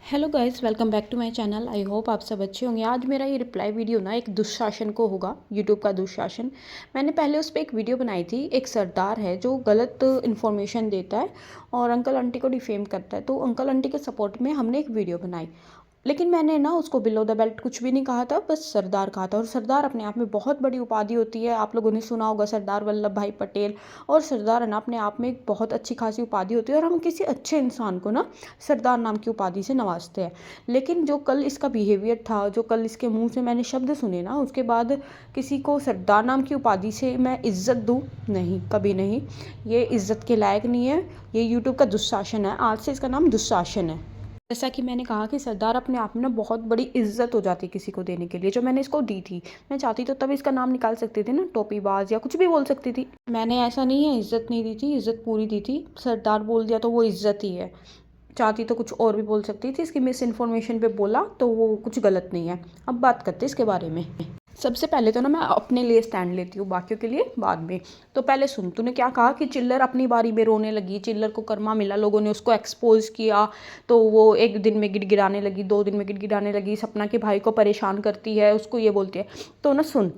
Hello guys, welcome back to my channel. I hope आप सब अच्छे होंगे। आज मेरा ये रिप्लाई वीडियो ना एक दुशासन को होगा, यूट्यूब का दुशासन। मैंने पहले उस पर एक वीडियो बनाई थी। एक सरदार है जो गलत इन्फॉर्मेशन देता है और अंकल आंटी को डिफेम करता है, तो अंकल आंटी के सपोर्ट में हमने एक वीडियो बनाई। लेकिन मैंने ना उसको बिलो द बेल्ट कुछ भी नहीं कहा था, बस सरदार कहा था। और सरदार अपने आप में बहुत बड़ी उपाधि होती है। आप लोगों ने सुना होगा सरदार वल्लभ भाई पटेल। और सरदार है ना अपने आप में एक बहुत अच्छी खासी उपाधि होती है, और हम किसी अच्छे इंसान को ना सरदार नाम की उपाधि से नवाजते हैं। लेकिन जो कल इसका बिहेवियर था, जो कल इसके मुंह से मैंने शब्द सुने ना, उसके बाद किसी को सरदार नाम की उपाधि से मैं इज्जत दूँ? नहीं, कभी नहीं। ये इज्जत के लायक नहीं है। ये यूट्यूब का दुशासन है। आज से इसका नाम दुशासन है। जैसा कि मैंने कहा कि सरदार अपने आप में ना बहुत बड़ी इज्जत हो जाती है किसी को देने के लिए, जो मैंने इसको दी थी। मैं चाहती तो तब इसका नाम निकाल सकती थी ना, टोपीबाज या कुछ भी बोल सकती थी। मैंने ऐसा नहीं है इज्जत नहीं दी थी, इज्जत पूरी दी थी। सरदार बोल दिया तो वो इज्जत ही है। चाहती तो कुछ और भी बोल सकती थी। इसकी मिस इन्फॉर्मेशन पे बोला तो वो कुछ गलत नहीं है। अब बात करते हैं इसके बारे में। सबसे पहले तो ना मैं अपने लिए स्टैंड लेती हूँ, बाकियों के लिए बाद में। तो पहले सुन, तूने क्या कहा कि चिल्लर अपनी बारी में रोने लगी, चिल्लर को कर्मा मिला, लोगों ने उसको एक्सपोज किया तो वो एक दिन में गिड़गिड़ाने लगी, 2 दिन में गिड़गिड़ाने लगी, सपना के भाई को परेशान करती है, उसको ये बोलती है। तो ना सुन,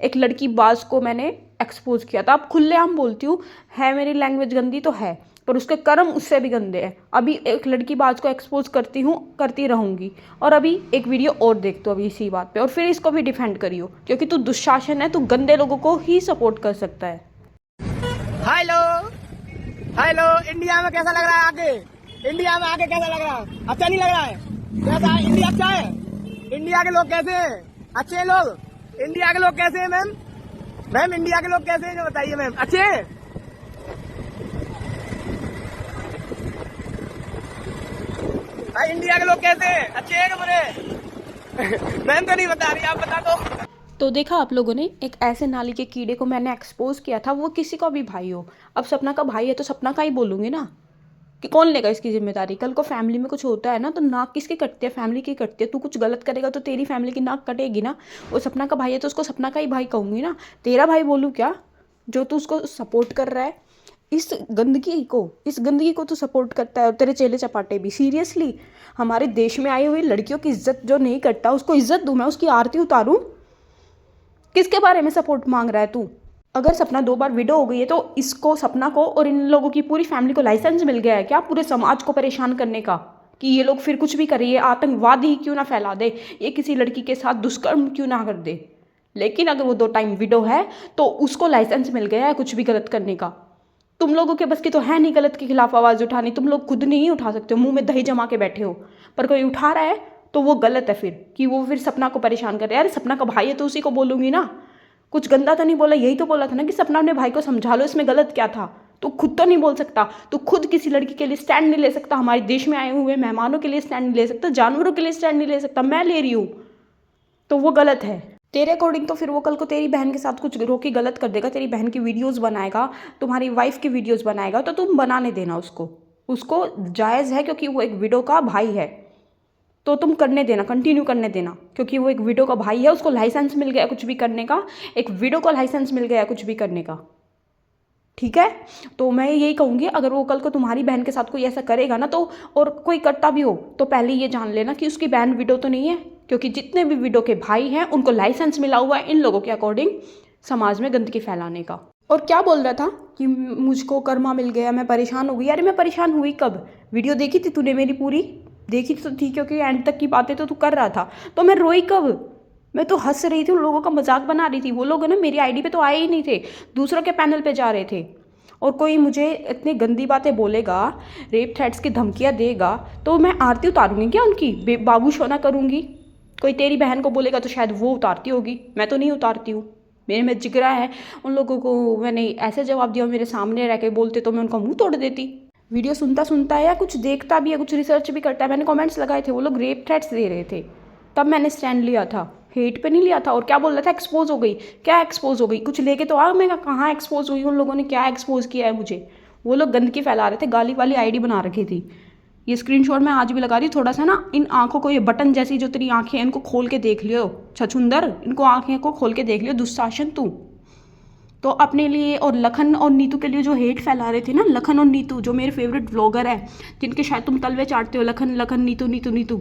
एक लड़की बाज को मैंने एक्सपोज किया था। अब खुलेआम बोलती हूँ, है मेरी लैंग्वेज गंदी तो है, पर उसके कर्म उससे भी गंदे हैं। अभी एक लड़की बाज को एक्सपोज करती हूँ, करती रहूँगी। और अभी एक वीडियो और देख तो अभी इसी बात पे, और फिर इसको भी डिफेंड करियो, क्योंकि तू दुशासन है, तू गंदे लोगों को ही सपोर्ट कर सकता है। हेलो हेलो, इंडिया में कैसा लग रहा है आगे? इंडिया में आगे कैसा लग रहा है? अच्छा नहीं लग रहा है? कैसा है? इंडिया अच्छा है? इंडिया के लोग कैसे हैं? अच्छे हैं लोग? इंडिया के लोग कैसे हैं मैम? मैम इंडिया के लोग कैसे हैं, जो बताइए मैम। अच्छे हैं? भाई इंडिया के लोग कैसे हैं? अच्छे हैं कि बुरे? मैम तो नहीं बता रही, आप बता दो। तो देखा आप लोगों ने, एक ऐसे नाली के कीड़े को मैंने एक्सपोज किया था, वो किसी का भी भाई हो। अब सपना का भाई है तो सपना का ही बोलूँगी ना, कि कौन लेगा इसकी जिम्मेदारी। कल को फैमिली में कुछ होता है ना, तो नाक किसकी कटती है? फैमिली की कटती है। तू कुछ गलत करेगा तो तेरी फैमिली की नाक कटेगी ना। वो सपना का भाई है तो उसको सपना का ही भाई कहूँगी ना, तेरा भाई बोलूँ क्या? जो तू उसको सपोर्ट कर रहा है, इस गंदगी को तू सपोर्ट करता है, और तेरे चेले चपाटे भी। सीरियसली, हमारे देश में आई हुई लड़कियों की इज्जत जो नहीं करता, उसको इज्जत दूँ मैं? उसकी आरती उतारूँ? किसके बारे में सपोर्ट मांग रहा है तू? अगर सपना 2 बार विडो हो गई है तो इसको, सपना को और इन लोगों की पूरी फैमिली को लाइसेंस मिल गया है क्या पूरे समाज को परेशान करने का, कि ये लोग फिर कुछ भी करे, ये आतंकवाद ही क्यों ना फैला दे, ये किसी लड़की के साथ दुष्कर्म क्यों ना कर दे। लेकिन अगर वो 2 टाइम विडो है तो उसको लाइसेंस मिल गया है कुछ भी गलत करने का। तुम लोगों के बस की तो है नहीं गलत के खिलाफ आवाज़ उठानी। तुम लोग खुद नहीं उठा सकते हो, मुंह में दही जमा के बैठे हो, पर कोई उठा रहा है तो वो गलत है फिर, कि वो फिर सपना को परेशान कर रहा है। अरे सपना का भाई है तो उसी को बोलूँगी ना। कुछ गंदा तो नहीं बोला, यही तो बोला था ना कि सपना अपने भाई को समझा लो, इसमें गलत क्या था। तू खुद तो नहीं बोल सकता, तू खुद किसी लड़की के लिए स्टैंड नहीं ले सकता, हमारे देश में आए हुए मेहमानों के लिए स्टैंड नहीं ले सकता, जानवरों के लिए स्टैंड नहीं ले सकता। मैं ले रही हूँ तो वो गलत है तेरे अकॉर्डिंग। तो फिर वो कल को तेरी बहन के साथ कुछ रोके गलत कर देगा, तेरी बहन की वीडियोस बनाएगा, तुम्हारी वाइफ की वीडियोस बनाएगा, तो तुम बनाने देना उसको। उसको जायज़ है, क्योंकि वो एक विडो का भाई है, तो तुम करने देना, कंटिन्यू करने देना, क्योंकि वो एक विडो का भाई है। उसको लाइसेंस मिल गया कुछ भी करने का, एक विडो को लाइसेंस मिल गया कुछ भी करने का। ठीक है, तो मैं यही कहूँगी, अगर वो कल को तुम्हारी बहन के साथ कोई ऐसा करेगा ना, तो और कोई करता भी हो तो पहले ये जान लेना कि उसकी बहन विडो तो नहीं है, क्योंकि जितने भी विडो के भाई हैं उनको लाइसेंस मिला हुआ है इन लोगों के अकॉर्डिंग समाज में गंदगी फैलाने का। और क्या बोल रहा था कि मुझको कर्मा मिल गया, मैं परेशान हो गई। अरे मैं परेशान हुई कब? वीडियो देखी थी तूने मेरी? पूरी देखी तो थी, क्योंकि एंड तक की बातें तो तू कर रहा था। तो मैं रोई कब? मैं तो हंस रही थी, उन लोगों का मजाक बना रही थी। वो लोग ना मेरी आईडी पे तो आए ही नहीं थे, दूसरों के पैनल पे जा रहे थे। और कोई मुझे इतनी गंदी बातें बोलेगा, रेप थ्रेट्स की धमकियाँ देगा, तो मैं आरती उतारूंगी क्या उनकी? बाबू शोना करूँगी? कोई तेरी बहन को बोलेगा तो शायद वो उतारती होगी, मैं तो नहीं उतारती हूँ। मेरे में जिगरा है। उन लोगों को मैंने ऐसे जवाब दिया, मेरे सामने रह के बोलते तो मैं उनका मुंह तोड़ देती। वीडियो सुनता सुनता है या कुछ देखता भी है, कुछ रिसर्च भी करता है। मैंने कमेंट्स लगाए थे, वो लोग रेप थ्रेट्स दे रहे थे, तब मैंने स्टैंड लिया था, हेट पे नहीं लिया था। और क्या बोल रहा था? एक्सपोज हो गई? क्या एक्सपोज हो गई? कुछ लेके तो आ। मैं कहाँ एक्सपोज हुई? उन लोगों ने क्या एक्सपोज किया है मुझे? वो लोग गंदगी फैला रहे थे, गाली वाली आईडी बना रखी थी। ये स्क्रीनशॉट मैं आज भी लगा रही हूँ। थोड़ा सा ना इन आंखों को, ये बटन जैसी जो तेरी आंखें हैं, इनको खोल के देख लियो छछुंदर, इनको आंखें को खोल के देख लियो। दुशासन तू तो अपने लिए और लखन और नीतू के लिए जो हेट फैला रहे थे ना, लखन और नीतू जो मेरे फेवरेट व्लॉगर है, जिनके शायद तुम तलवे चाटते हो, लखन लखन नीतू नीतू नीतू,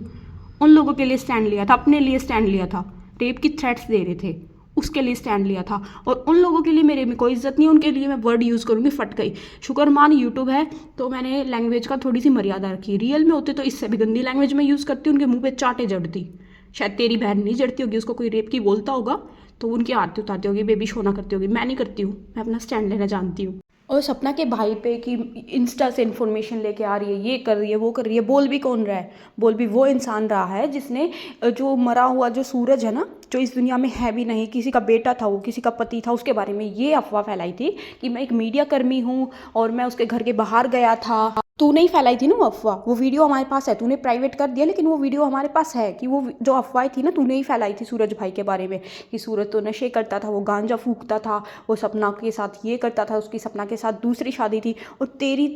उन लोगों के लिए स्टैंड लिया था, अपने लिए स्टैंड लिया था। रेप की थ्रेट्स दे रहे थे, उसके लिए स्टैंड लिया था। और उन लोगों के लिए मेरे में कोई इज्जत नहीं है, उनके लिए मैं वर्ड यूज़ करूँगी फट गई। शुक्र मान यूट्यूब है तो मैंने लैंग्वेज का थोड़ी सी मर्यादा रखी। रियल में होते तो इससे भी गंदी लैंग्वेज में यूज़ करती, उनके मुंह पे चाटे जड़ती। शायद तेरी बहन नहीं जड़ती होगी, उसको कोई रेप की बोलता होगा तो उनकी आरती उतारती होगी, बेबी शोना करती होगी। मैं नहीं करती हूँ, मैं अपना स्टैंड लेना जानती हूँ। और सपना के भाई पे कि इंस्टा से इन्फॉर्मेशन लेके आ रही है, ये कर रही है, वो कर रही है, बोल भी कौन रहा है? बोल भी वो इंसान रहा है जिसने जो मरा हुआ जो सूरज है ना, जो इस दुनिया में है भी नहीं, किसी का बेटा था वो, किसी का पति था, उसके बारे में ये अफवाह फैलाई थी कि मैं एक मीडिया कर्मी हूँ और मैं उसके घर के बाहर गया था। तूने ही फैलाई थी ना वो अफवाह, वो वीडियो हमारे पास है, तूने प्राइवेट कर दिया लेकिन वो वीडियो हमारे पास है कि वो जो अफवाह थी ना तूने ही फैलाई थी सूरज भाई के बारे में, कि सूरज तो नशे करता था, वो गांजा फूकता था, वो सपना के साथ ये करता था, उसकी सपना के साथ दूसरी शादी थी। और तेरी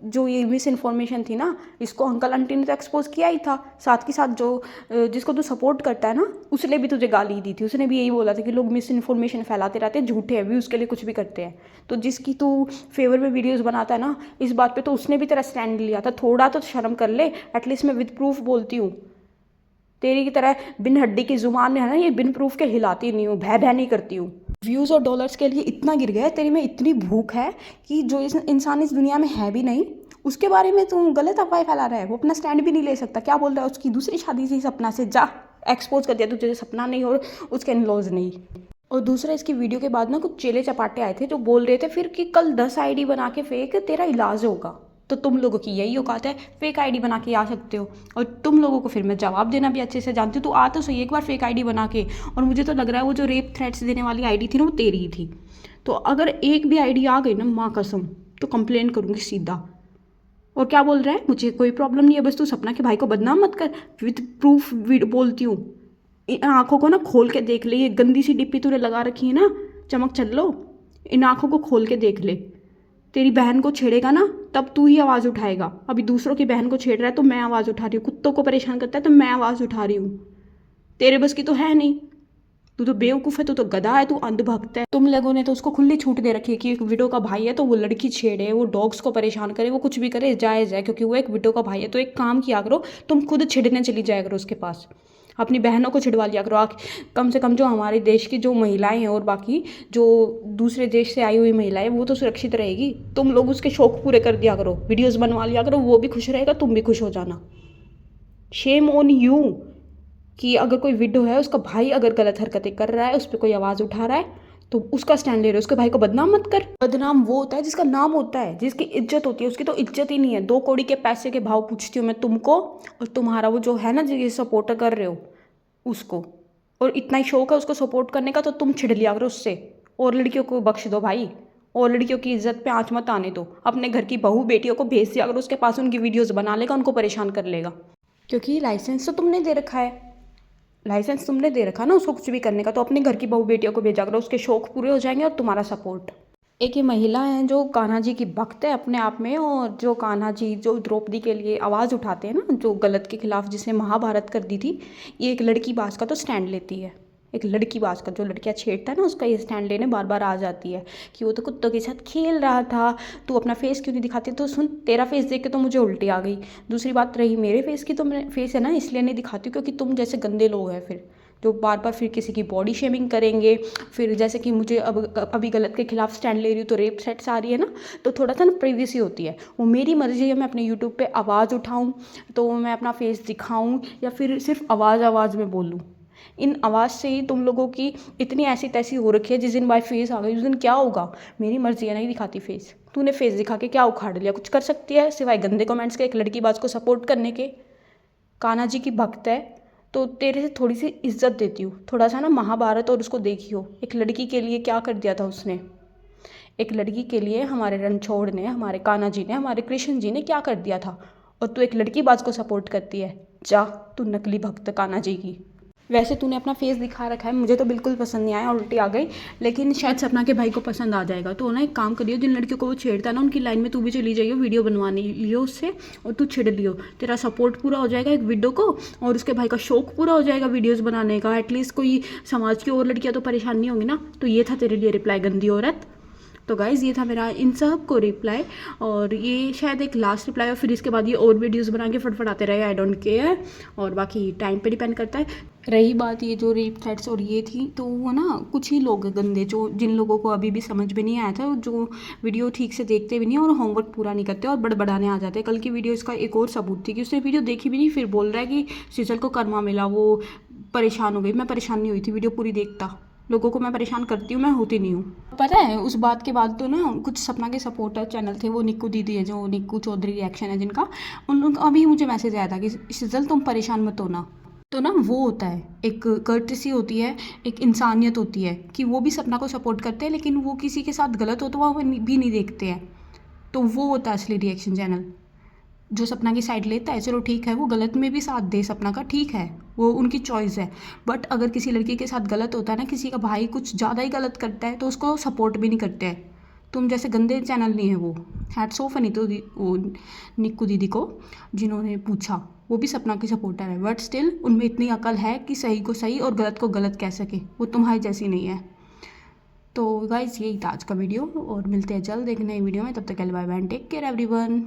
जो ये मिस इन्फॉर्मेशन थी ना, इसको अंकल आंटी ने तो एक्सपोज किया ही था। साथ के साथ जो जिसको तू सपोर्ट करता है ना, उसने भी तुझे गाली दी थी, उसने भी यही बोला था कि लोग मिस इन्फॉर्मेशन फैलाते रहते हैं, झूठे हैं भी, उसके लिए कुछ भी करते हैं। तो जिसकी तू फेवर में वीडियोज़ बनाता है ना, इस बात पर तो उसने भी तेरा स्टैंड लिया था। थोड़ा तो शर्म कर ले, एटलीस्ट मैं विद प्रूफ बोलती हूँ। तेरी की तरह बिन हड्डी की जुबान है ना, ये बिन प्रूफ के हिलाती नहीं हूँ, भय भय नहीं करती हूँ। व्यूज़ और डॉलर्स के लिए इतना गिर गया है, तेरी में इतनी भूख है कि जो इस इंसान इस दुनिया में है भी नहीं, उसके बारे में तू गलत अफवाह फैला रहा है। वो अपना स्टैंड भी नहीं ले सकता। क्या बोल रहा है? उसकी दूसरी शादी थी सपना से, जा एक्सपोज कर दिया तुझे, सपना नहीं और उसके इन-लॉज नहीं। और दूसरा, इसकी वीडियो के बाद ना कुछ चेले चपाटे आए थे जो बोल रहे थे फिर कि कल 10 आईडी बना के फेक तेरा इलाज होगा। तो तुम लोगों की यही औकात है, फेक आईडी बना के आ सकते हो। और तुम लोगों को फिर मैं जवाब देना भी अच्छे से जानती हूँ। तो आ तो सही एक बार फेक आईडी बना के। और मुझे तो लग रहा है वो जो रेप थ्रेट्स देने वाली आईडी थी ना, वो तेरी ही थी। तो अगर एक भी आईडी आ गई ना, माँ कसम, तो कंप्लेन करूँगी सीधा। और क्या बोल रहा है? मुझे कोई प्रॉब्लम नहीं है, बस तू सपना के भाई को बदनाम मत कर। विद प्रूफ बोलती हूँ। इन आँखों को ना खोल के देख ले, ये गंदी सी डिप्पी तूने लगा रखी है ना, चमक चल्लो, इन आँखों को खोल के देख ले। तेरी बहन को छेड़ेगा ना, तब तू ही आवाज़ उठाएगा। अभी दूसरों की बहन को छेड़ रहा है तो मैं आवाज़ उठा रही हूँ। कुत्तों को परेशान करता है तो मैं आवाज़ उठा रही हूँ। तेरे बस की तो है नहीं। तू तो बेवकूफ़ है, तू तो गधा है, तू अंधभक्त है। तुम लोगों ने तो उसको खुली छूट दे रखी है कि एक विडो का भाई है तो वो लड़की छेड़े, वो डॉग्स को परेशान करे, वो कुछ भी करे, जायज़ है, क्योंकि वो एक विडो का भाई है। तो एक काम किया करो, तुम खुद छिड़ने चली जाया करो उसके पास, अपनी बहनों को छिड़वा लिया करो। कम से कम जो हमारे देश की जो महिलाएं हैं और बाकी जो दूसरे देश से आई हुई महिलाएं, वो तो सुरक्षित रहेगी। तुम लोग उसके शौक पूरे कर दिया करो, वीडियोस बनवा लिया करो, वो भी खुश रहेगा, तुम भी खुश हो जाना। शेम ऑन यू कि अगर कोई विडो है, उसका भाई अगर गलत हरकतें कर रहा है, उस पर कोई आवाज़ उठा रहा है तो उसका स्टैंड ले रहे हो। उसके भाई को बदनाम मत कर। बदनाम वो होता है जिसका नाम होता है, जिसकी इज्जत होती है। उसकी तो इज्जत ही नहीं है। 2 कौड़ी के पैसे के भाव पूछती हूँ मैं तुमको, और तुम्हारा वो जो है ना जिसे सपोर्ट कर रहे हो उसको, और इतना ही शौक है उसको सपोर्ट करने का, तो तुम छिड़ लिया करो उससे। और लड़कियों को बख्श दो भाई, और लड़कियों की इज्जत पे आँच मत आने दो। अपने घर की बहू बेटियों को भेज दिया करो उसके पास, उनकी वीडियोज़ बना लेगा, उनको परेशान कर लेगा। क्योंकि लाइसेंस तो तुमने दे रखा है, लाइसेंस तुमने दे रखा ना उसको कुछ भी करने का। तो अपने घर की बहू बेटियों को भेजा करो, उसके शौक पूरे हो जाएंगे और तुम्हारा सपोर्ट। एक ये महिला है जो कान्हा जी की भक्त है अपने आप में, और जो कान्हा जी जो द्रौपदी के लिए आवाज़ उठाते हैं ना, जो गलत के खिलाफ, जिसने महाभारत कर दी थी, ये एक लड़की बाज का तो स्टैंड लेती है। एक लड़की बाज का जो लड़कियां छेड़ता है ना, उसका ये स्टैंड लेने बार बार आ जाती है कि वो तो कुत्तों के साथ खेल रहा था, तू अपना फेस क्यों नहीं दिखाती? तो सुन, तेरा फेस देख के तो मुझे उल्टी आ गई। दूसरी बात रही मेरे फेस की, तो मेरे फेस है ना इसलिए नहीं दिखाती क्योंकि तुम जैसे गंदे लोग हैं फिर, जो बार बार फिर किसी की बॉडी शेमिंग करेंगे। फिर जैसे कि मुझे अभी गलत के खिलाफ स्टैंड ले रही हूँ तो रेप थ्रेट्स आ रही है ना, तो थोड़ा सा ना प्राइवेसी होती है। वो मेरी मर्जी है, मैं अपने यूट्यूब पे आवाज़ उठाऊँ तो मैं अपना फेस दिखाऊँ या फिर सिर्फ आवाज़ में बोलूँ। इन आवाज़ से ही तुम लोगों की इतनी ऐसी तैसी हो रखी है। जिस दिन बाय फेस आ गई उस दिन क्या होगा? मेरी मर्जी है, नहीं दिखाती फेस। तूने फेस दिखा के क्या उखाड़ लिया? कुछ कर सकती है सिवाय गंदे कमेंट्स के, एक लड़की बाज को सपोर्ट करने के? कान्हा जी की भक्त है तो तेरे से थोड़ी सी इज्जत देती हूँ। थोड़ा सा ना महाभारत और उसको देखियो, एक लड़की के लिए क्या कर दिया था उसने। एक लड़की के लिए हमारे रणछोड़ ने, हमारे कान्हा जी ने, हमारे कृष्ण जी ने क्या कर दिया था, और तू एक लड़की बाज को सपोर्ट करती है। जा, तू नकली भक्त कान्हा जी की। वैसे तूने अपना फेस दिखा रखा है, मुझे तो बिल्कुल पसंद नहीं आया और उल्टी आ गई, लेकिन शायद सपना के भाई को पसंद आ जाएगा। तो ना एक काम करियो, जिन लड़कियों को वो छेड़ता है ना उनकी लाइन में तू भी चली जाइयो, वीडियो बनवाने लियो उससे और तू छेड़ लियो। तेरा सपोर्ट पूरा हो जाएगा एक वीडियो को, और उसके भाई का शौक पूरा हो जाएगा वीडियोज़ बनाने का। एटलीस्ट कोई समाज की और लड़कियाँ तो परेशान नहीं होंगी ना। तो ये था तेरे लिए रिप्लाई, गंदी औरत। तो गाइज़ ये था मेरा इन सब को रिप्लाई, और ये शायद एक लास्ट रिप्लाई, और फिर इसके बाद ये और वीडियोस बना के फटफटाते रहे, आई डोंट केयर। और बाकी टाइम पे डिपेंड करता है। रही बात ये जो रेप थ्रेट्स और ये थी, तो वो ना कुछ ही लोग हैं गंदे, जो जिन लोगों को अभी भी समझ में नहीं आया था, जो वीडियो ठीक से देखते भी नहीं और होमवर्क पूरा नहीं करते और बड़बड़ाने आ जाते हैं। कल की वीडियो इसका एक और सबूत थी कि उसने वीडियो देखी भी नहीं, फिर बोल रहा है कि सिजल को कर्मा मिला, वो परेशान हो गई। मैं परेशान नहीं हुई थी, वीडियो पूरी देखता। लोगों को मैं परेशान करती हूँ, मैं होती नहीं हूँ। पता है उस बात के बाद तो ना कुछ सपना के सपोर्टर चैनल थे, वो निक्कू दीदी है, जो निक्कू चौधरी रिएक्शन है जिनका, उनका अभी मुझे मैसेज आया था कि सिजल तुम परेशान मत होना। तो ना वो होता है, एक कर्टसी होती है, एक इंसानियत होती है कि वो भी सपना को सपोर्ट करते हैं, लेकिन वो किसी के साथ गलत हो तो वो भी नहीं देखते हैं। तो वो होता है असली रिएक्शन चैनल, जो सपना की साइड लेता है। चलो ठीक है, वो गलत में भी साथ दे सपना का, ठीक है, वो उनकी चॉइस है। बट अगर किसी लड़की के साथ गलत होता है ना, किसी का भाई कुछ ज़्यादा ही गलत करता है, तो उसको सपोर्ट भी नहीं करते हैं। तुम जैसे गंदे चैनल नहीं है वो। हैट्स ऑफ फनी तो वो निक्कू दीदी को, जिन्होंने पूछा। वो भी सपना की सपोर्टर है, बट स्टिल उनमें इतनी अकल है कि सही को सही और गलत को गलत कह सके। वो तुम्हारी जैसी नहीं है। तो गाइज यही था आज का वीडियो, और मिलते हैं जल्द एक नई वीडियो में। तब तक के लिए bye bye, take care everyone.